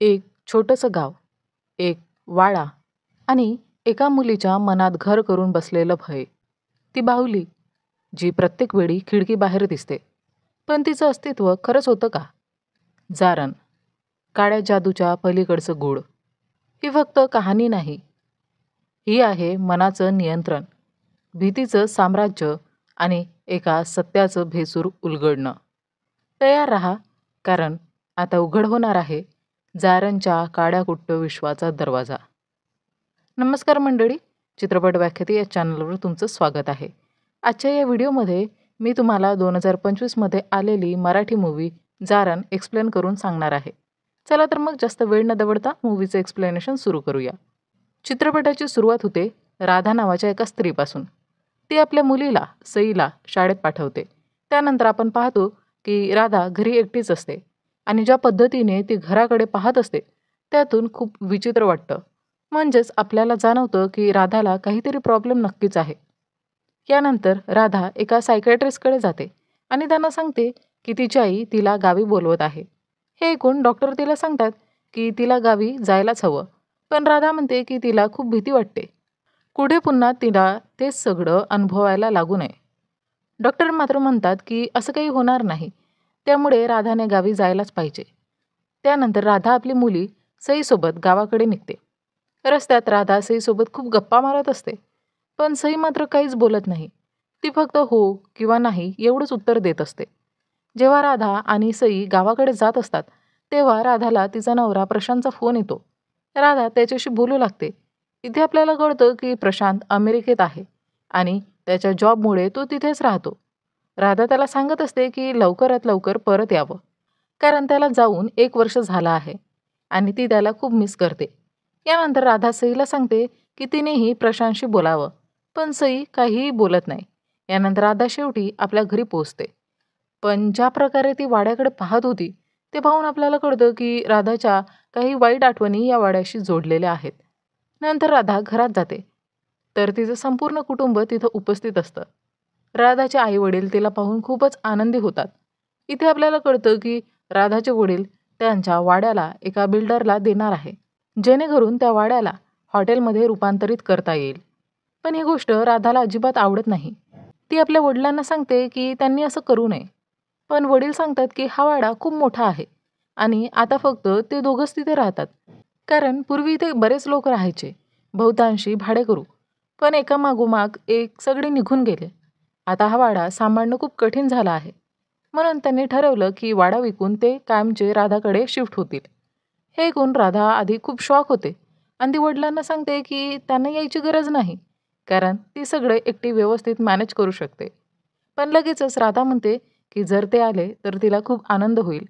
एक छोटंसं गाव, एक वाडा आणि एका मुलीच्या मनात घर करून बसलेलं भय. ती बाहुली, जी प्रत्येक वेळी खिडकीबाहेर दिसते. पण तिचं अस्तित्व खरंच होतं का? जारण, काळ्या जादूच्या पलीकडचं गूढ. ही फक्त कहाणी नाही, ही आहे मनाचं नियंत्रण, भीतीचं साम्राज्य आणि एका सत्याचं भेसूर उलगडणं. तयार रहा, कारण आता उघड होणार आहे जारणच्या काड्याकुट्ट विश्वाचा दरवाजा. नमस्कार मंडळी, चित्रपट व्याख्याते या चॅनलवर तुमचं स्वागत आहे. आजच्या या व्हिडिओमध्ये मी तुम्हाला 2025मध्ये आलेली मराठी मूव्ही जारण एक्सप्लेन करून सांगणार आहे. चला तर मग जास्त वेळ न दवडता मूव्हीचं एक्सप्लेनेशन सुरू करूया. चित्रपटाची सुरुवात होते राधा नावाच्या एका स्त्रीपासून. ती आपल्या मुलीला सईला शाळेत पाठवते. त्यानंतर आपण पाहतो की राधा घरी एकटीच असते आणि ज्या पद्धतीने ती घराकडे पाहत असते त्यातून खूप विचित्र वाटतं. म्हणजेच आपल्याला जाणवतं की राधाला काहीतरी प्रॉब्लेम नक्कीच आहे. यानंतर राधा एका सायकॅट्रिस्टकडे जाते आणि त्यांना सांगते की तिची आई तिला गावी बोलवत आहे. हे ऐकून डॉक्टर तिला सांगतात की तिला गावी जायलाच हवं. पण राधा म्हणते की तिला खूप भीती वाटते. पुढे पुन्हा तिला तेच सगळं अनुभवायला लागू नये. डॉक्टर मात्र म्हणतात की असं काही होणार नाही, त्यामुळे राधाने गावी जायलाच पाहिजे. त्यानंतर राधा आपली मुली सईसोबत गावाकडे निघते. रस्त्यात राधा सईसोबत खूप गप्पा मारत असते, पण सई मात्र काहीच बोलत नाही. ती फक्त हो किंवा नाही एवढंच उत्तर देत असते. जेव्हा राधा आणि सई गावाकडे जात असतात तेव्हा राधाला तिचा नवरा प्रशांतचा फोन येतो. राधा त्याच्याशी बोलू लागते. इथे आपल्याला कळतं की प्रशांत अमेरिकेत आहे आणि त्याच्या जॉबमुळे तो तिथेच राहतो. राधा त्याला सांगत असते की लवकरात लवकर परत यावं, कारण त्याला जाऊन 1 वर्ष झालं आहे आणि ती त्याला खूप मिस करते. यानंतर राधा सईला सांगते की तिनेही प्रशांतशी बोलावं, पण सई काहीही बोलत नाही. यानंतर राधा शेवटी आपल्या घरी पोहोचते. पण ज्या प्रकारे ती वाड्याकडे पाहत होती ते पाहून आपल्याला कळतं की राधाच्या काही वाईट आठवणी या वाड्याशी जोडलेल्या आहेत. नंतर राधा घरात जाते तर तिचं संपूर्ण कुटुंब तिथं उपस्थित असतं. राधाचे आई वडील तिला पाहून खूपच आनंदी होतात. इथे आपल्याला कळतं की राधाचे वडील त्यांच्या वाड्याला एका बिल्डरला देणार आहे, जेणेकरून त्या वाड्याला हॉटेलमध्ये रूपांतरित करता येईल. पण ही गोष्ट राधाला अजिबात आवडत नाही. ती आपल्या वडिलांना सांगते की त्यांनी असं करू नये. पण वडील सांगतात की हा वाडा खूप मोठा आहे आणि आता फक्त ते दोघंच तिथे राहतात. कारण पूर्वी इथे बरेच लोक राहायचे, बहुतांशी भाडेकरू. पण एकामागोमाग एक सगळे निघून गेले. आता हा वाडा सांभाळणं खूप कठीण झालं आहे. म्हणून त्यांनी ठरवलं की वाडा विकून ते कायमचे राधाकडे शिफ्ट होतील. हे ऐकून राधा आधी खूप शॉक होते आणि ती वडिलांना सांगते की त्यांना यायची गरज नाही, कारण ती सगळे एकटी व्यवस्थित मॅनेज करू शकते. पण लगेचच राधा म्हणते की जर ते आले तर तिला खूप आनंद होईल,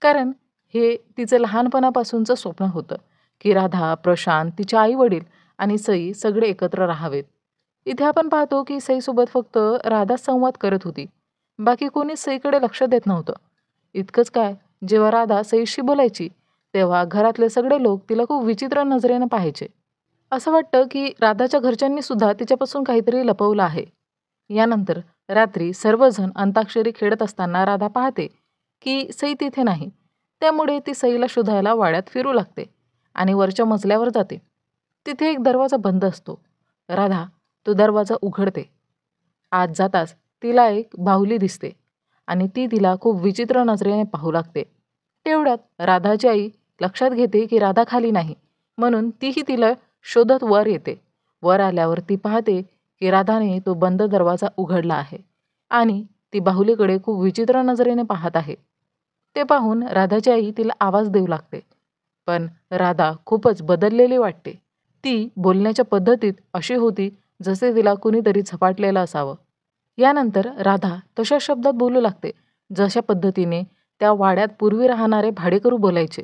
कारण हे तिचं लहानपणापासूनचं स्वप्न होतं की राधा, प्रशांत, तिचे आई वडील आणि सई सगळे एकत्र राहावेत. इथे आपण पाहतो की सईसोबत फक्त राधा संवाद करत होती. बाकी कोणी सईकडे लक्ष देत नव्हतं. इतकंच काय, जेव्हा राधा सईशी बोलायची तेव्हा घरातले सगळे लोक तिला खूप विचित्र नजरेनं पाहायचे. असं वाटतं की राधाच्या घरच्यांनी सुद्धा तिच्यापासून काहीतरी लपवलं आहे. यानंतर रात्री सर्वजण अंताक्षरी खेळत असताना राधा पाहते की सई तिथे नाही. त्यामुळे ती सईला शोधायला वाड्यात फिरू लागते आणि वरच्या मजल्यावर जाते. तिथे एक दरवाजा बंद असतो. राधा तो दरवाजा उघडते. आत जाताच तिला एक बाहुली दिसते आणि ती तिला खूप विचित्र नजरेने पाहू लागते. तेवढ्यात राधाची आई लक्षात घेते की राधा खाली नाही, म्हणून तीही तिला शोधत वर येते. वर आल्यावर ती पाहते की राधाने तो बंद दरवाजा उघडला आहे आणि ती बाहुलीकडे खूप विचित्र नजरेने पाहत आहे. ते पाहून राधाची आई तिला आवाज देऊ लागते. पण राधा खूपच बदललेली वाटते. ती बोलण्याच्या पद्धतीत अशी होती जसे तिला कुणीतरी झपाटलेलं असावं. यानंतर राधा तशा शब्दात बोलू लागते जशा पद्धतीने त्या वाड्यात पूर्वी राहणारे भाडेकरू बोलायचे.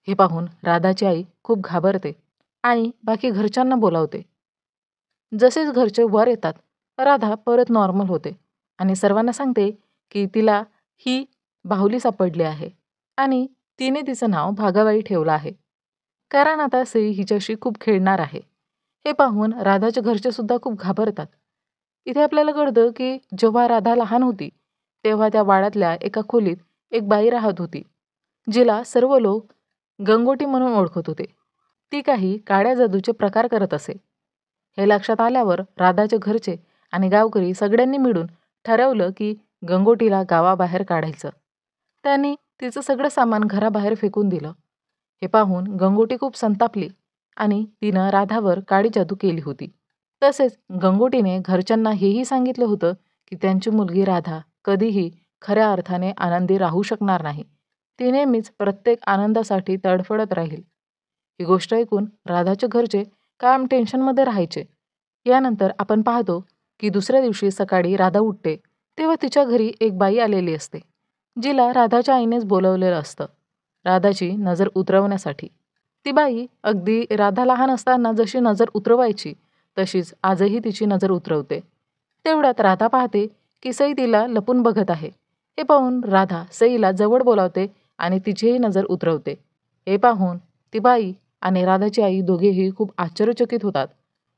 हे पाहून राधाची आई खूप घाबरते आणि बाकी घरच्यांना बोलावते. जसेच घरचे वर येतात राधा परत नॉर्मल होते आणि सर्वांना सांगते की तिला ही बाहुली सापडली आहे आणि तिने तिचं नाव भागाबाई ठेवलं आहे, कारण आता सई हिच्याशी खूप खेळणार आहे. हे पाहून राधाच्या घरचे सुद्धा खूप घाबरतात. इथे आपल्याला कळतं की जेव्हा राधा लहान होती तेव्हा त्या वाड्यातल्या एका खोलीत एक बाई राहत होती, जिला सर्व लोक गंगोटी म्हणून ओळखत होते. ती काही काड्या जादूचे प्रकार करत असे. हे लक्षात आल्यावर राधाचे घरचे आणि गावकरी सगळ्यांनी मिळून ठरवलं की गंगोटीला गावाबाहेर काढायचं. त्यांनी तिचं सगळं सामान घराबाहेर फेकून दिलं. हे पाहून गंगोटी खूप संतापली आणि तिनं राधावर काळी जादू केली होती. तसेच गंगोटीने घरच्यांना हेही सांगितलं होतं की त्यांची मुलगी राधा कधीही खऱ्या अर्थाने आनंदी राहू शकणार नाही. ती नेहमीच प्रत्येक आनंदासाठी तडफडत राहील. ही गोष्ट ऐकून राधाचे घरचे कायम टेन्शनमध्ये राहायचे. यानंतर आपण पाहतो की दुसऱ्या दिवशी सकाळी राधा उठते तेव्हा तिच्या घरी एक बाई आलेली असते, जिला राधाच्या आईनेच बोलवलेलं असतं राधाची नजर उतरवण्यासाठी. ती बाई अगदी राधा लहान असताना जशी नजर उतरवायची तशीच आजही तिची नजर उतरवते. तेवढ्यात राधा पाहते की सई तिला लपून बघत आहे. हे पाहून राधा सईला जवळ बोलावते आणि तिचीही नजर उतरवते. हे पाहून ती बाई आणि राधाची आई दोघेही खूप आश्चर्यचकित होतात.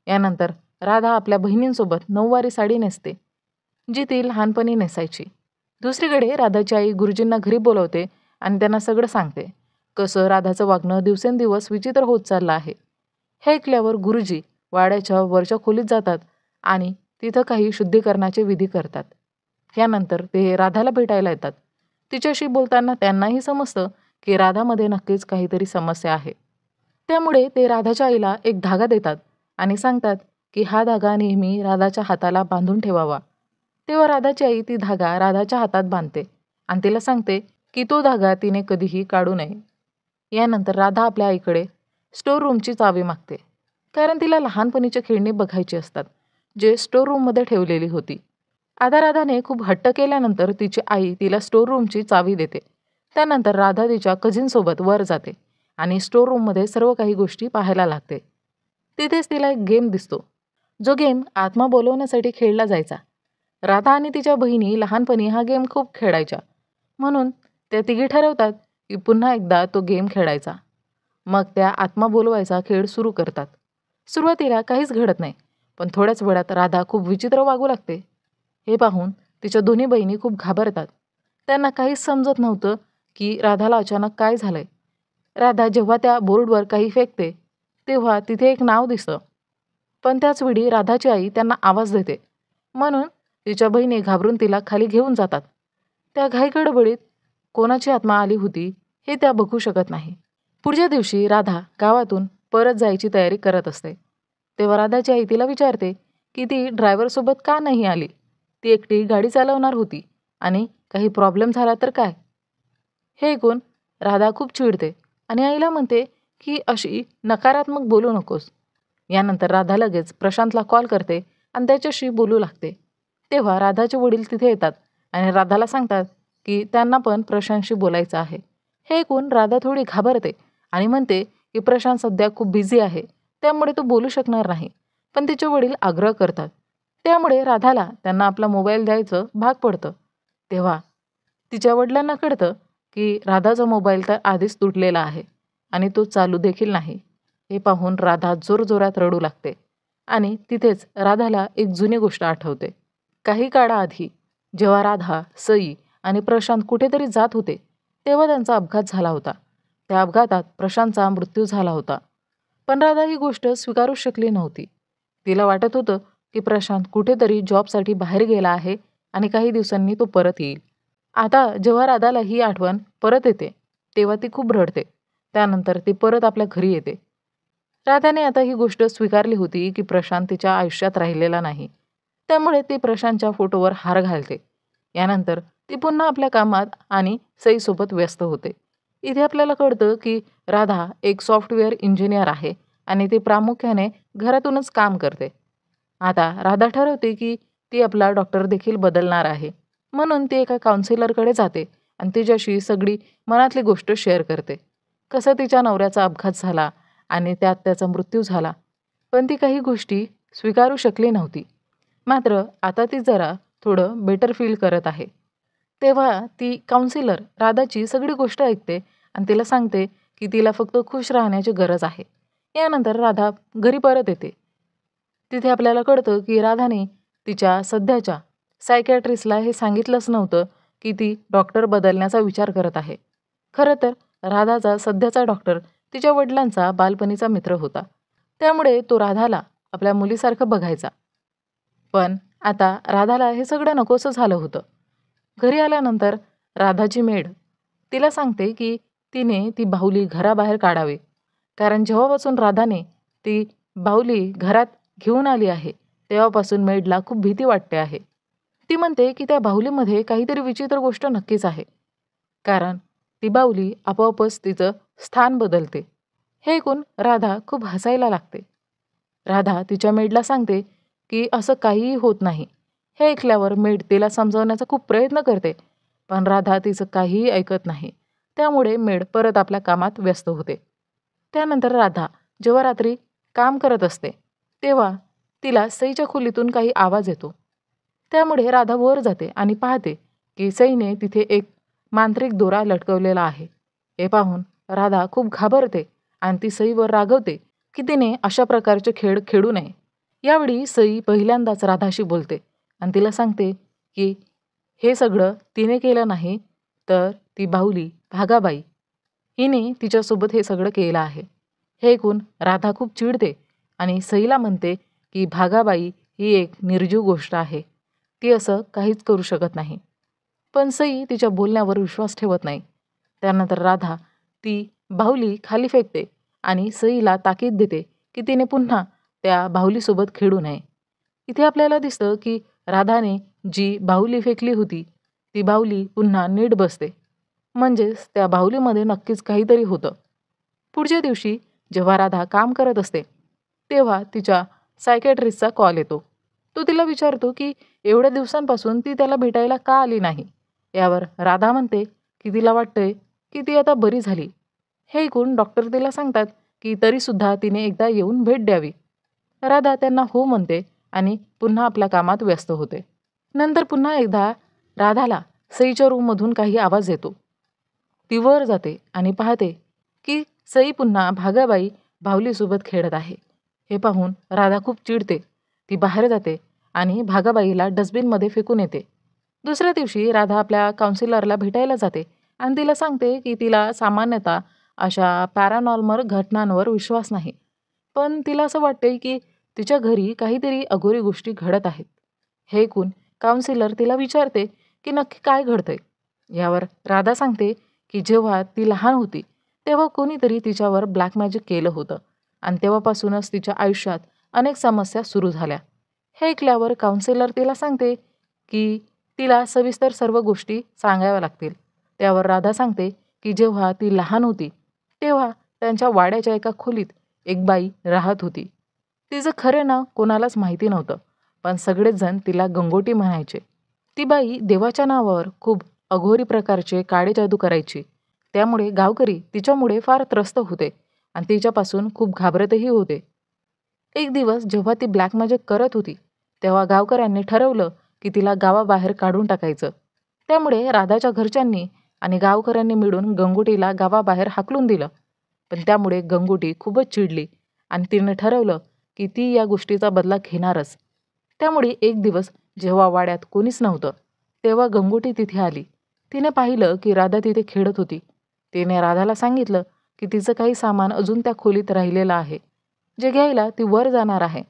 यानंतर राधा आपल्या बहिणींसोबत नऊवारी साडी नेसते, जी ती लहानपणी नेसायची. दुसरीकडे राधाची आई गुरुजींना घरी बोलवते आणि त्यांना सगळं सांगते, कसं राधाचं वागणं दिवसेंदिवस विचित्र होत चाललं आहे. हे ऐकल्यावर गुरुजी वाड्याच्या वरच्या खोलीत जातात आणि तिथं काही शुद्धीकरणाचे विधी करतात. यानंतर ते राधाला भेटायला येतात. तिच्याशी बोलताना त्यांनाही समजतं की राधामध्ये नक्कीच काहीतरी समस्या आहे. त्यामुळे ते राधाच्या आईला एक धागा देतात आणि सांगतात की हा धागा नेहमी राधाच्या हाताला बांधून ठेवावा. तेव्हा राधाची आई ती धागा राधाच्या हातात बांधते आणि तिला सांगते की तो धागा तिने कधीही काढू नये. यानंतर राधा आपल्या आईकडे स्टोर रूमची चावी मागते, कारण तिला लहानपणीची खेळणी बघायची असतात, जे स्टोर रूममध्ये ठेवलेली होती. आता राधाने खूप हट्ट केल्यानंतर तिची आई तिला स्टोर रूमची चावी देते. त्यानंतर राधा तिच्या कझिनसोबत वर जाते आणि स्टोर रूममध्ये सर्व काही गोष्टी पाहायला लागते. तिथेच तिला एक गेम दिसतो, जो गेम आत्मा बोलवण्यासाठी खेळला जायचा. राधा आणि तिच्या बहिणी लहानपणी हा गेम खूप खेळायच्या, म्हणून त्या तिघी ठरवतात की पुन्हा एकदा तो गेम खेळायचा. मग त्या आत्मा बोलवायचा खेळ सुरू करतात. सुरुवातीला काहीच घडत नाही, पण थोड्याच वेळात राधा खूप विचित्र वागू लागते. हे पाहून तिच्या दोन्ही बहिणी खूप घाबरतात. त्यांना काहीच समजत नव्हतं की राधाला अचानक काय झालंय. राधा जेव्हा त्या बोर्डवर काही फेकते तेव्हा तिथे एक नाव दिसतं, पण त्याच वेळी राधाची आई त्यांना आवाज देते, म्हणून तिच्या बहिणी घाबरून तिला खाली घेऊन जातात. त्या घाईगडबडीत कोणाची आत्मा आली होती हे त्या बघू शकत नाही. पुढच्या दिवशी राधा गावातून परत जायची तयारी करत असते. तेव्हा राधाची आई तिला विचारते की ती ड्रायव्हरसोबत का नाही आली. ती एकटी गाडी चालवणार होती आणि काही प्रॉब्लेम झाला तर काय. हे ऐकून राधा खूप चिडते आणि आईला म्हणते की अशी नकारात्मक बोलू नकोस. यानंतर राधा लगेच प्रशांतला कॉल करते आणि त्याच्याशी बोलू लागते. तेव्हा राधाचे वडील तिथे येतात आणि राधाला सांगतात की त्यांना पण प्रशांतशी बोलायचं आहे. हे ऐकून राधा थोडी घाबरते आणि म्हणते की प्रशांत सध्या खूप बिझी आहे, त्यामुळे तो बोलू शकणार नाही. पण तिचे वडील आग्रह करतात, त्यामुळे राधाला त्यांना आपला मोबाईल द्यायचं भाग पडतं. तेव्हा तिच्या वडिलांना कळतं की राधाचा मोबाईल तर आधीच तुटलेला आहे आणि तो चालू देखील नाही. हे पाहून राधा जोरजोरात रडू लागते आणि तिथेच राधाला एक जुनी गोष्ट आठवते. काही काळाआधी जेव्हा राधा, सई आणि प्रशांत कुठेतरी जात होते तेव्हा त्यांचा अपघात झाला होता. त्या अपघातात प्रशांतचा मृत्यू झाला होता. पण राधा ही गोष्ट स्वीकारू शकली नव्हती. तिला वाटत होतं की प्रशांत कुठेतरी जॉबसाठी बाहेर गेला आहे आणि काही दिवसांनी तो परत येईल. आता जेव्हा राधाला ही आठवण परत येते तेव्हा ती खूप रडते. त्यानंतर ती परत आपल्या घरी येते. राधाने आता ही गोष्ट स्वीकारली होती की प्रशांत तिच्या आयुष्यात राहिलेला नाही, त्यामुळे ती प्रशांतच्या फोटोवर हार घालते. यानंतर ती पुन्हा आपल्या कामात आणि सईसोबत व्यस्त होते. इथे आपल्याला कळतं की राधा एक सॉफ्टवेअर इंजिनियर आहे आणि ती प्रामुख्याने घरातूनच काम करते. आता राधा ठरवते की ती आपला डॉक्टर देखील बदलणार आहे, म्हणून ती एका काउन्सिलरकडे जाते आणि तिच्याशी सगळी मनातली गोष्ट शेअर करते. कसं तिच्या नवऱ्याचा अपघात झाला आणि त्यात त्याचा मृत्यू झाला, पण ती काही गोष्टी स्वीकारू शकली नव्हती. मात्र आता ती जरा थोडं बेटर फील करत आहे. तेव्हा ती काउन्सिलर राधाची सगळी गोष्ट ऐकते आणि तिला सांगते की तिला फक्त खुश राहण्याची गरज आहे. यानंतर राधा घरी परत येते. तिथे आपल्याला कळतं की राधाने तिच्या सध्याच्या सायकॅट्रिस्टला हे सांगितलंच नव्हतं की ती डॉक्टर बदलण्याचा विचार करत आहे. खरं तर राधाचा सध्याचा डॉक्टर तिच्या वडिलांचा बालपणीचा मित्र होता. त्यामुळे तो राधाला आपल्या मुलीसारखं बघायचा. पण आता राधाला हे सगळं नकोसं झालं होतं. घरी आल्यानंतर राधाची मेड तिला सांगते की तिने ती बाहुली घराबाहेर काढावे, कारण जेव्हापासून राधाने ती बाहुली घरात घेऊन आली आहे तेव्हापासून मेडला खूप भीती वाटते आहे. ती म्हणते की त्या बाहुलीमध्ये काहीतरी विचित्र गोष्ट नक्कीच आहे, कारण ती बाहुली आपोआपच तिचं स्थान बदलते. हे ऐकून राधा खूप हसायला लागते. राधा तिच्या मेडला सांगते की असं काहीही होत नाही. हे ऐकल्यावर मेड तिला समजावण्याचा खूप प्रयत्न करते, पण राधा तिचं काहीही ऐकत नाही. त्यामुळे मेड परत आपल्या कामात व्यस्त होते. त्यानंतर राधा जेव्हा रात्री काम करत असते तेव्हा तिला सईच्या खोलीतून काही आवाज येतो. त्यामुळे राधा वर जाते आणि पाहते की सईने तिथे एक मांत्रिक दोरा लटकवलेला आहे. हे पाहून राधा खूप घाबरते आणि ती सईवर रागवते की तिने अशा प्रकारचे खेळ खेळू नये. यावेळी सई पहिल्यांदाच राधाशी बोलते आणि तिला सांगते की हे सगळं तिने केलं नाही, तर ती बाहुली भागाबाई हिने तिच्यासोबत हे सगळं केलं आहे. हे ऐकून राधा खूप चिडते आणि सईला म्हणते की भागाबाई ही एक निर्जीव गोष्ट आहे, ती असं काहीच करू शकत नाही. पण सई तिच्या बोलण्यावर विश्वास ठेवत नाही. त्यानंतर राधा ती बाहुली खाली फेकते आणि सईला ताकीद देते की तिने पुन्हा त्या बाहुलीसोबत खेळू नये. इथे आपल्याला दिसतं की राधाने जी बाहुली फेकली होती ती बाहुली पुन्हा नीट बसते. म्हणजेच त्या बाहुलीमध्ये नक्कीच काहीतरी होतं. पुढच्या दिवशी जेव्हा राधा काम करत असते तेव्हा तिच्या सायकॅट्रिस्टचा कॉल येतो. तो तिला विचारतो की एवढ्या दिवसांपासून ती त्याला भेटायला का आली नाही. यावर राधा म्हणते की तिला वाटतंय की ती आता बरी झाली. हे ऐकून डॉक्टर तिला सांगतात की तरीसुद्धा तिने एकदा येऊन भेट द्यावी. राधा त्यांना हो म्हणते आणि पुन्हा आपल्या कामात व्यस्त होते. नंतर पुन्हा एकदा राधाला सईच्या रूममधून काही आवाज येतो. ती वर जाते आणि पाहते की सई पुन्हा भागाबाई बाहुलीसोबत खेळत आहे. हे पाहून राधा खूप चिडते. ती बाहेर जाते आणि भागाबाईला डस्टबिनमध्ये फेकून येते. दुसऱ्या दिवशी राधा आपल्या काउन्सिलरला भेटायला जाते आणि तिला सांगते की तिला सामान्यतः अशा पॅरानॉर्मल घटनांवर विश्वास नाही, पण तिला असं वाटते की तिच्या घरी काहीतरी अघोरी गोष्टी घडत आहेत. हे ऐकून काउन्सिलर तिला विचारते की नक्की काय घडतंय. यावर राधा सांगते की जेव्हा ती लहान होती तेव्हा कोणीतरी तिच्यावर ब्लॅक मॅजिक केलं होतं आणि तेव्हापासूनच तिच्या आयुष्यात अनेक समस्या सुरू झाल्या. हे ऐकल्यावर काउन्सिलर तिला सांगते की तिला सविस्तर सर्व गोष्टी सांगाव्या लागतील. त्यावर राधा सांगते की जेव्हा ती लहान होती तेव्हा त्यांच्या वाड्याच्या एका खोलीत एक बाई राहत होती. तिचं खरे नाव कोणालाच माहिती नव्हतं, पण सगळेच जण तिला गंगोटी म्हणायचे. ती बाई देवाच्या नावावर खूप अघोरी प्रकारचे काळे जादू करायची. त्यामुळे गावकरी तिच्यामुळे फार त्रस्त होते आणि तिच्यापासून खूप घाबरतही होते. एक दिवस जेव्हा ती ब्लॅक मॅजिक करत होती तेव्हा गावकऱ्यांनी ठरवलं की तिला गावाबाहेर काढून टाकायचं. त्यामुळे राधाच्या घरच्यांनी आणि गावकऱ्यांनी मिळून गंगोटीला गावाबाहेर हाकलून दिलं. पण त्यामुळे गंगोटी खूपच चिडली आणि तिने ठरवलं की ती या गोष्टीचा बदला घेणारच. त्यामुळे एक दिवस जेव्हा वाड्यात कोणीच नव्हतं तेव्हा गंगोटी तिथे आली. तिने पाहिलं की राधा तिथे खेळत होती. तिने राधाला सांगितलं की तिचं काही सामान अजून त्या खोलीत राहिलेलं आहे, जे घ्यायला ती वर जाणार आहे.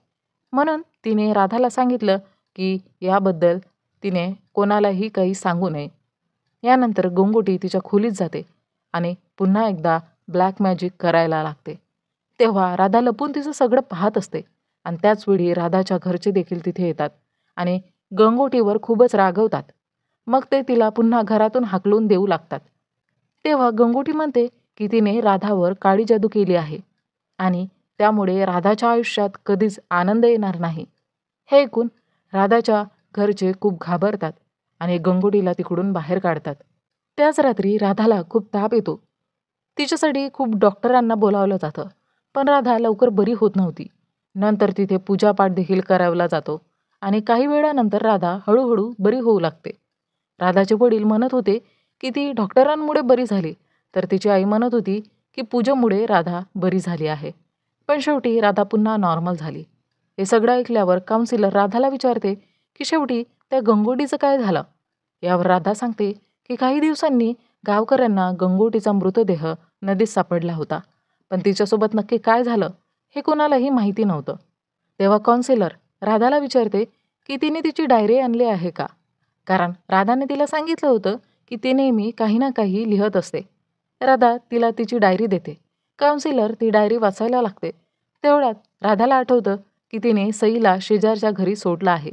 म्हणून तिने राधाला सांगितलं की याबद्दल तिने कोणालाही काही सांगू नये. यानंतर गंगोटी तिच्या खोलीत जाते आणि पुन्हा एकदा ब्लॅक मॅजिक करायला लागते. तेव्हा राधा लपून तिचं सगळं पाहत असते आणि त्याचवेळी राधाच्या घरचे देखील तिथे येतात आणि गंगोटीवर खूपच रागवतात. मग ते तिला पुन्हा घरातून हाकलून देऊ लागतात. तेव्हा गंगोटी म्हणते की तिने राधावर काळी जादू केली आहे आणि त्यामुळे राधाच्या आयुष्यात कधीच आनंद येणार नाही. हे ऐकून राधाच्या घरचे खूप घाबरतात आणि गंगोटीला तिकडून बाहेर काढतात. त्याच रात्री राधाला खूप ताप येतो. तिच्यासाठी खूप डॉक्टरांना बोलावलं जातं, पण राधा लवकर बरी होत नव्हती. नंतर तिथे पूजापाठ देखील करावला जातो आणि काही वेळानंतर राधा हळूहळू बरी होऊ लागते. राधाचे वडील म्हणत होते की ती डॉक्टरांमुळे बरी झाली, तर तिची आई म्हणत होती की पूजेमुळे राधा बरी झाली आहे. पण शेवटी राधा पुन्हा नॉर्मल झाली. हे सगळं ऐकल्यावर काउन्सिलर राधाला विचारते की शेवटी त्या गंगोटीचं काय झालं. यावर राधा सांगते की काही दिवसांनी गावकऱ्यांना गंगोटीचा मृतदेह नदीत सापडला होता, पण तिच्यासोबत नक्की काय झालं हे कोणालाही माहिती नव्हतं. तेव्हा काउन्सिलर राधाला विचारते की तिने तिची डायरी आणली आहे का, कारण राधाने तिला सांगितलं होतं की ती नेहमी काही ना काही लिहत असते. राधा तिला तिची डायरी देते. काउन्सिलर ती डायरी वाचायला लागते. तेवढ्यात राधाला आठवतं की तिने सईला शेजारच्या घरी सोडलं आहे,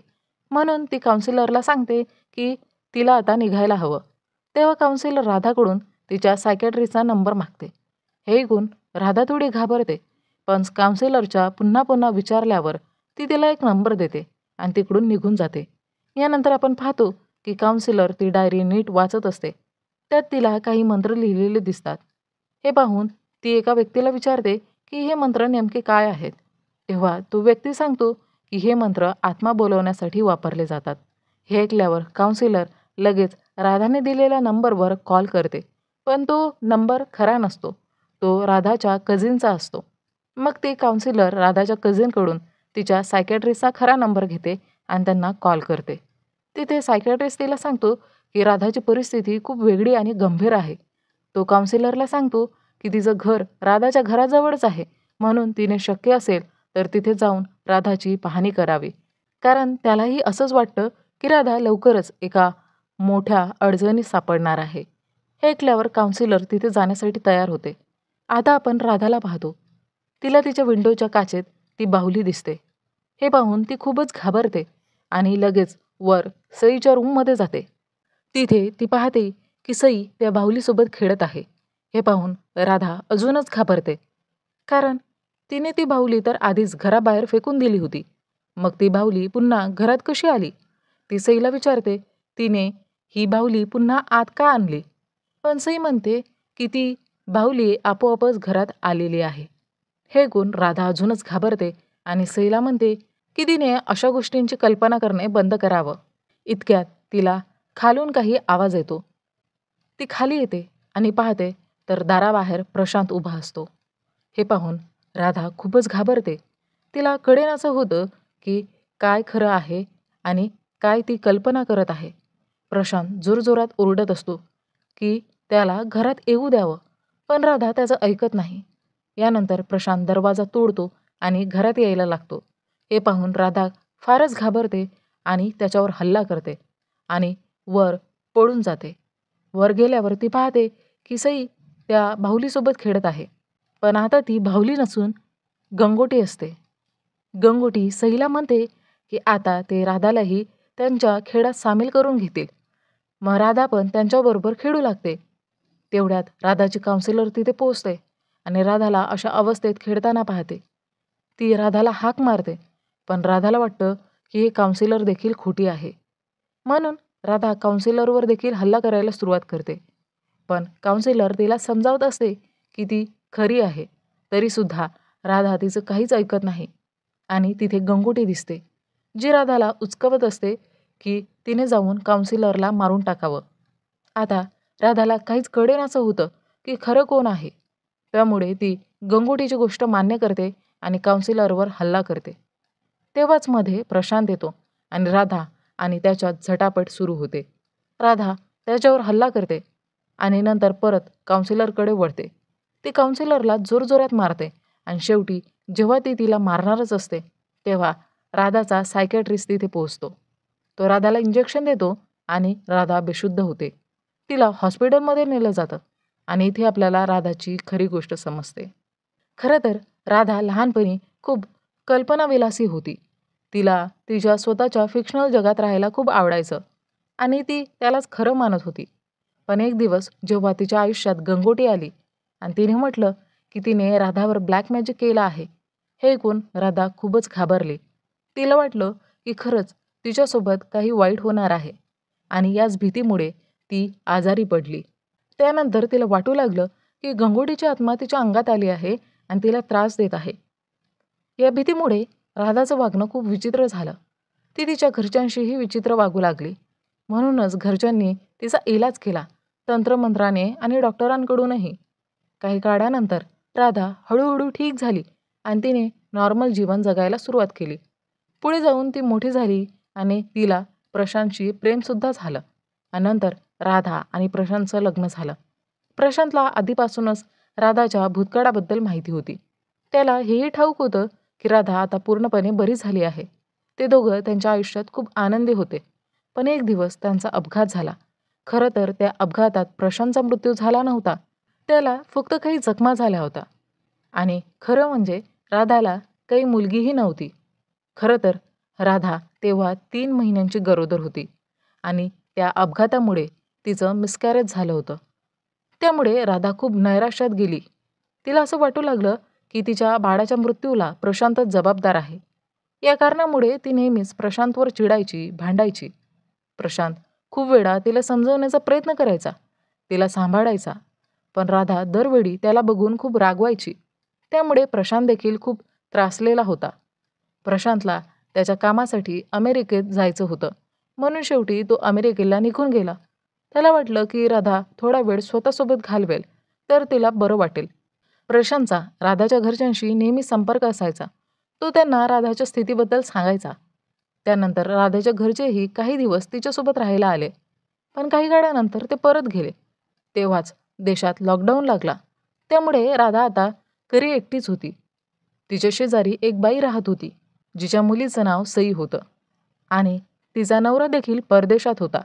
म्हणून ती काउन्सिलरला सांगते की तिला आता निघायला हवं. तेव्हा काउन्सिलर राधाकडून तिच्या सायकॅट्रिस्टचा नंबर मागते. हे ऐकून राधा थोडी घाबरते, पण काउन्सिलरच्या पुन्हा पुन्हा विचारल्यावर ती तिला एक नंबर देते आणि तिकडून निघून जाते. यानंतर आपण पाहतो की काउन्सिलर ती डायरी नीट वाचत असते. त्यात तिला काही मंत्र लिहिलेले दिसतात. हे पाहून ती एका व्यक्तीला विचारते की हे मंत्र नेमके काय आहेत. तेव्हा तो व्यक्ती सांगतो की हे मंत्र आत्मा बोलवण्यासाठी वापरले जातात. हे ऐकल्यावर काउन्सिलर लगेच राधाने दिलेल्या नंबरवर कॉल करते, पण तो नंबर खरा नसतो. तो राधाच्या कझिनचा असतो. मग ते काउन्सिलर राधाच्या कझिनकडून तिच्या सायकॅट्रिस्टचा खरा नंबर घेते आणि त्यांना कॉल करते. तिथे सायकॅट्रिस्ट तिला सांगतो की राधाची परिस्थिती खूप वेगळी आणि गंभीर आहे. तो काउन्सिलरला सांगतो की तिचं घर राधाच्या घराजवळच आहे, म्हणून तिने शक्य असेल तर तिथे जाऊन राधाची पाहणी करावी, कारण त्यालाही असंच वाटतं की राधा लवकरच एका मोठ्या अडचणीत सापडणार आहे. हे ऐकल्यावर काउन्सिलर तिथे जाण्यासाठी तयार होते. आता आपण राधाला पाहतो. तिला तिच्या विंडोच्या काचेत ती बाहुली दिसते. हे पाहून ती खूपच घाबरते आणि लगेच वर सईच्या रूममध्ये जाते. तिथे ती पाहते की सई त्या बाहुलीसोबत खेळत आहे. हे पाहून राधा अजूनच घाबरते, कारण तिने ती बाहुली तर आधीच घराबाहेर फेकून दिली होती. मग ती बाहुली पुन्हा घरात कशी आली? ती सईला विचारते. तिने ही बाहुली पुन्हा आत का आणली? पण सई म्हणते की ती बाहुली आपोआपच घरात आलेली आहे. हे ऐकून राधा अजूनच घाबरते आणि सईला म्हणते की तिने अशा गोष्टींची कल्पना करणे बंद करावं. इतक्यात तिला खालून काही आवाज येतो. ती खाली येते आणि पाहते तर दाराबाहेर प्रशांत उभा असतो. हे पाहून राधा खूपच घाबरते. तिला कळेनासं होतं की काय खरं आहे आणि काय ती कल्पना करत आहे. प्रशांत जोरजोरात ओरडत असतो की त्याला घरात येऊ द्यावं, पण राधा त्याचं ऐकत नाही. यानंतर प्रशांत दरवाजा तोडतो आणि घरात यायला लागतो. हे पाहून राधा फारच घाबरते आणि त्याच्यावर हल्ला करते आणि वर पळून जाते. वर गेल्यावर ती पाहते की सई त्या बाहुलीसोबत खेळत आहे, पण आता ती बाहुली नसून गंगोटी असते. गंगोटी सईला म्हणते की आता ते राधालाही त्यांच्या खेळात सामील करून घेतील. मग राधा पण त्यांच्याबरोबर खेळू लागते. तेवढ्यात राधाची काउन्सिलर तिथे पोहोचते आणि राधाला अशा अवस्थेत खेळताना पाहते. ती राधाला हाक मारते, पण राधाला वाटतं की हे काउन्सिलर देखील खोटी आहे, म्हणून राधा काउन्सिलरवर देखील हल्ला करायला सुरुवात करते. पण काउन्सिलर तिला समजावत असते की ती खरी आहे. तरीसुद्धा राधा तिचं काहीच ऐकत नाही आणि तिथे गंगोटी दिसते, जी राधाला उचकवत असते की तिने जाऊन काउन्सिलरला मारून टाकावं. आता राधाला काहीच कळेनासं होतं की खरं कोण आहे. त्यामुळे ती गंगोटीची गोष्ट मान्य करते आणि काउन्सिलरवर हल्ला करते. तेव्हाच मध्ये प्रशांत येतो आणि राधा आणि त्याच्यात झटापट सुरू होते. राधा त्याच्यावर हल्ला करते आणि नंतर परत काउन्सिलरकडे वळते. ती काउन्सिलरला जोरजोरात मारते आणि शेवटी जेव्हा ती तिला मारणारच असते, तेव्हा राधाचा सायकॅट्रिस्ट तिथे पोहोचतो. तो राधाला इंजेक्शन देतो आणि राधा बेशुद्ध होते. तिला हॉस्पिटलमध्ये नेलं जातं आणि इथे आपल्याला राधाची खरी गोष्ट समजते. खरं तर राधा लहानपणी खूप कल्पनाविलासी होती. तिला तिच्या स्वतःच्या फिक्शनल जगात राहायला खूप आवडायचं आणि ती त्यालाच खरं मानत होती. पण एक दिवस जेव्हा तिच्या आयुष्यात गंगोटी आली आणि तिने म्हटलं की तिने राधावर ब्लॅक मॅजिक केलं आहे, हे ऐकून राधा खूपच घाबरली. तिला वाटलं की खरंच तिच्यासोबत काही वाईट होणार आहे आणि याच भीतीमुळे ती आजारी पडली. त्यानंतर तिला वाटू लागलं की गंगोटीची आत्मा तिच्या अंगात आली आहे आणि तिला त्रास देत आहे. या भीतीमुळे राधाचं वागणं खूप विचित्र झालं. ती तिच्या घरच्यांशीही विचित्र वागू लागली. म्हणूनच घरच्यांनी तिचा इलाज केला, तंत्रमंत्राने आणि डॉक्टरांकडूनही. काही काळानंतर राधा हळूहळू ठीक झाली आणि तिने नॉर्मल जीवन जगायला सुरुवात केली. पुढे जाऊन ती मोठी झाली आणि तिला प्रशांतशी प्रेमसुद्धा झालं आणि नंतर राधा आणि प्रशांतचं लग्न झालं. प्रशांतला आधीपासूनच राधाच्या भूतकाळाबद्दल माहिती होती. त्याला हेही ठाऊक होतं की राधा आता पूर्णपणे बरी झाली आहे. ते दोघं त्यांच्या आयुष्यात खूप आनंदी होते. पण एक दिवस त्यांचा अपघात झाला. खरं तर त्या अपघातात प्रशांतचा मृत्यू झाला नव्हता. त्याला फक्त काही जखमा झाल्या होत्या. आणि खरं म्हणजे राधाला काही मुलगीही नव्हती. खरं तर राधा तेव्हा 3 महिन्यांची गरोदर होती आणि त्या अपघातामुळे तिचं मिसकॅरेज झालं होतं. त्यामुळे राधा खूप नैराश्यात गेली. तिला असं वाटू लागलं की तिच्या बाळाच्या मृत्यूला प्रशांतच जबाबदार आहे. या कारणामुळे ती नेहमीच प्रशांतवर चिडायची, भांडायची. प्रशांत खूप वेळा तिला समजवण्याचा प्रयत्न करायचा, तिला सांभाळायचा. पण राधा दरवेळी त्याला बघून खूप रागवायची. त्यामुळे प्रशांत देखील खूप त्रासलेला होता. प्रशांतला त्याच्या कामासाठी अमेरिकेत जायचं होतं. म्हणून शेवटी तो अमेरिकेला निघून गेला. त्याला वाटलं की राधा थोडा वेळ स्वतःसोबत घालवेल तर तिला बरं वाटेल. प्रशांतचा राधाच्या घरच्यांशी नेहमी संपर्क असायचा. तो त्यांना राधाच्या स्थितीबद्दल सांगायचा. त्यानंतर राधाच्या घरचेही काही दिवस तिच्यासोबत राहायला आले. पण काही काळानंतर ते परत गेले. तेव्हाच देशात लॉकडाऊन लागला. त्यामुळे राधा आता घरी एकटीच होती. तिच्या शेजारी एक बाई राहत होती, जिच्या मुलीचं नाव सई होतं आणि तिचा नवरा देखील परदेशात होता.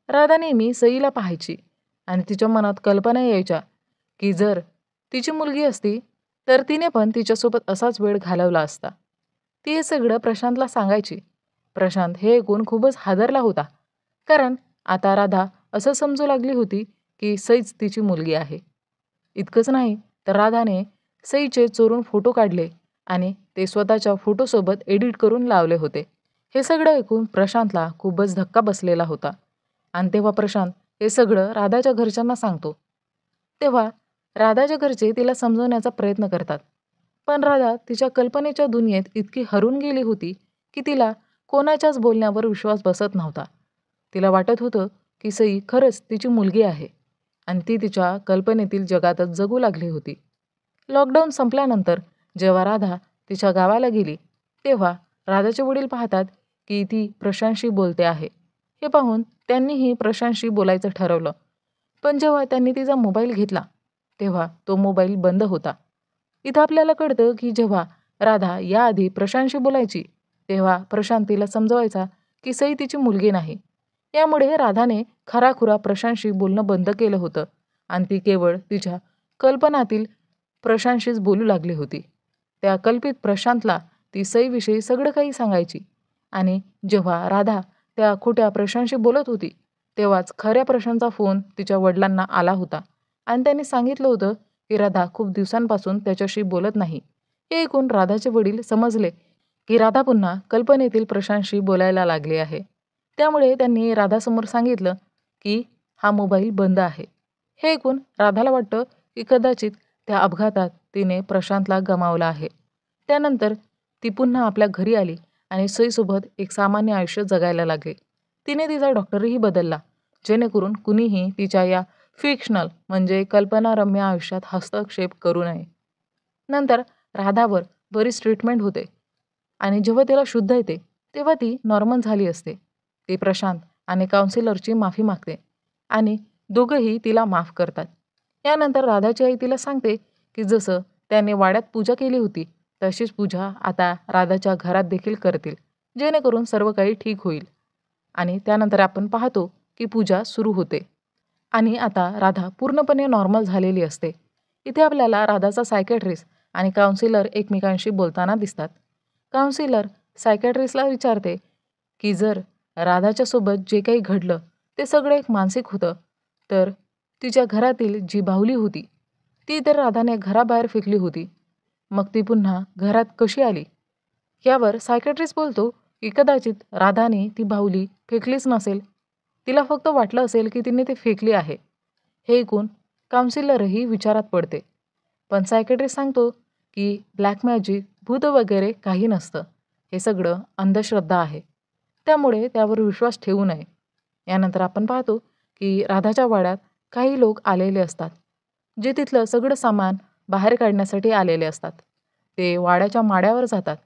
राधा नेहमी सईला पाहायची आणि तिच्या मनात कल्पना यायच्या की जर तिची मुलगी असती तर तिने पण तिच्यासोबत असाच वेळ घालवला असता. ती हे सगळं प्रशांतला सांगायची. प्रशांत हे ऐकून खूपच हादरला होता. कारण आता राधा असं समजू लागली होती की सईच तिची मुलगी आहे. इतकंच नाही तर राधाने सईचे चोरून फोटो काढले आणि ते स्वतःच्या फोटोसोबत एडिट करून लावले होते. हे सगळं ऐकून प्रशांतला खूपच धक्का बसलेला होता. आणि तेव्हा प्रशांत हे सगळं राधाच्या घरच्यांना सांगतो. तेव्हा राधाच्या घरचे तिला समजवण्याचा प्रयत्न करतात. पण राधा तिच्या कल्पनेच्या दुनियेत इतकी हरून गेली होती की तिला कोणाच्याच बोलण्यावर विश्वास बसत नव्हता. तिला वाटत होतं की सई खरंच तिची मुलगी आहे आणि ती तिच्या कल्पनेतील जगातच जगू लागली होती. लॉकडाऊन संपल्यानंतर जेव्हा राधा तिच्या गावाला गेली तेव्हा राधाचे वडील पाहतात की ती प्रशांतशी बोलते आहे. हे पाहून त्यांनीही प्रशांतशी बोलायचं ठरवलं. पण जेव्हा त्यांनी तिचा मोबाईल घेतला तेव्हा तो मोबाईल बंद होता. इथं आपल्याला कळतं की जेव्हा राधा याआधी प्रशांतशी बोलायची तेव्हा प्रशांत तिला समजवायचा की सई तिची मुलगी नाही. यामुळे राधाने खराखुरा प्रशांतशी बोलणं बंद केलं होतं आणि ती केवळ तिच्या कल्पनातील प्रशांतशीच बोलू लागली होती. त्या कल्पित प्रशांतला ती सईविषयी सगळं काही सांगायची आणि जेव्हा राधा त्या खोट्या प्रशांतशी बोलत होती तेव्हाच खऱ्या प्रशांतचा फोन तिच्या वडिलांना आला होता आणि त्यांनी सांगितलं होतं की राधा खूप दिवसांपासून त्याच्याशी बोलत नाही. हे ऐकून राधाचे वडील समजले की राधा पुन्हा कल्पनेतील प्रशांतशी बोलायला लागली आहे. त्यामुळे त्यांनी राधासमोर सांगितलं की हा मोबाईल बंद आहे. हे ऐकून राधाला वाटतं की कदाचित त्या अपघातात तिने प्रशांतला गमावला आहे. त्यानंतर ती पुन्हा आपल्या घरी आली आणि सईसोबत एक सामान्य आयुष्य जगायला लागली. तिने तिचा डॉक्टरही बदलला जेणेकरून कुणीही तिच्या या फिक्शनल म्हणजे कल्पनारम्य आयुष्यात हस्तक्षेप करू नये. नंतर राधावर बरीच ट्रीटमेंट होते आणि जेव्हा तिला शुद्ध येते तेव्हा ती नॉर्मल झाली असते. ती प्रशांत आणि काउन्सिलरची माफी मागते आणि दोघंही तिला माफ करतात. यानंतर राधाची आई तिला सांगते की जसं त्याने वाड्यात पूजा केली होती तशीच पूजा आता राधाच्या घरात देखील करतील जेणेकरून सर्व काही ठीक होईल. आणि त्यानंतर आपण पाहतो की पूजा सुरू होते आणि आता राधा पूर्णपणे नॉर्मल झालेली असते. इथे आपल्याला राधाचा सायकॅट्रिस्ट आणि काउन्सिलर एकमेकांशी बोलताना दिसतात. काउन्सिलर सायकॅट्रिस्टला विचारते की जर राधाच्या सोबत जे काही घडलं ते सगळं एक मानसिक होतं तर तिच्या घरातील जी बाहुली होती ती तर राधाने घराबाहेर फेकली होती, मग ती पुन्हा घरात कशी आली? यावर सायकॅट्रिस्ट बोलतो की कदाचित राधाने ती बाहुली फेकलीच नसेल. तिला फक्त वाटलं असेल की तिने ती फेकली आहे. हे ऐकून काउन्सिलरही विचारात पडते. पण सायकॅट्रिस्ट सांगतो की ब्लॅक मॅजिक, भूत वगैरे काही नसतं. हे सगळं अंधश्रद्धा आहे. त्यामुळे त्यावर विश्वास ठेवू नये. यानंतर आपण पाहतो की राधाच्या वाड्यात काही लोक आलेले असतात, जे तिथलं सगळं सामान बाहेर काढण्यासाठी आलेले असतात. ते वाड्याच्या माड्यावर जातात,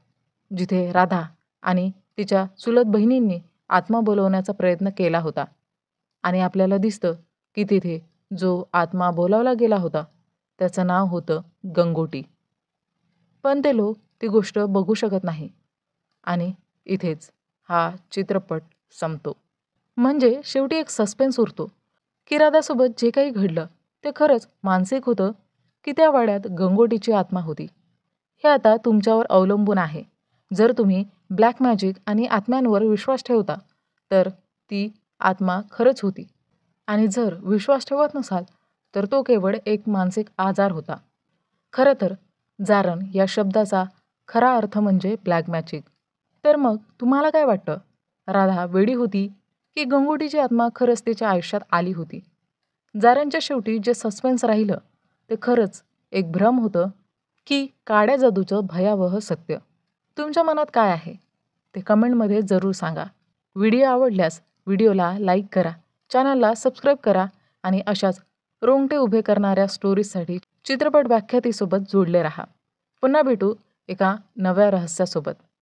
जिथे राधा आणि तिच्या चुलत बहिणींनी आत्मा बोलवण्याचा प्रयत्न केला होता. आणि आपल्याला दिसतं की तिथे जो आत्मा बोलावला गेला होता त्याचं नाव होतं गंगोटी. पण ते लोक ती गोष्ट बघू शकत नाही आणि इथेच हा चित्रपट संपतो. म्हणजे शेवटी एक सस्पेन्स उरतो की राधासोबत जे काही घडलं ते खरंच मानसिक होतं की त्या वाड्यात गंगोटीची आत्मा होती. हे आता तुमच्यावर अवलंबून आहे. जर तुम्ही ब्लॅक मॅजिक आणि आत्म्यांवर विश्वास ठेवता तर ती आत्मा खरंच होती आणि जर विश्वास ठेवत नसाल तर तो केवळ एक मानसिक आजार होता. खरं तर जारण या शब्दाचा खरा अर्थ म्हणजे ब्लॅक मॅजिक. तर मग तुम्हाला काय वाटतं? राधा वेडी होती की गंगोटीची आत्मा खरंच तिच्या आयुष्यात आली होती? जारणच्या शेवटी जे सस्पेन्स राहिलं ते खरंच एक भ्रम होतं की काड्या जादूचं भयावह सत्य? तुमच्या मनात काय आहे ते कमेंटमध्ये जरूर सांगा. व्हिडिओ आवडल्यास व्हिडिओला लाईक करा, चॅनलला सबस्क्राईब करा आणि अशाच रोंगटे उभे करणाऱ्या स्टोरीजसाठी चित्रपट व्याख्यातीसोबत जोडले राहा. पुन्हा भेटू एका नव्या रहस्यासोबत.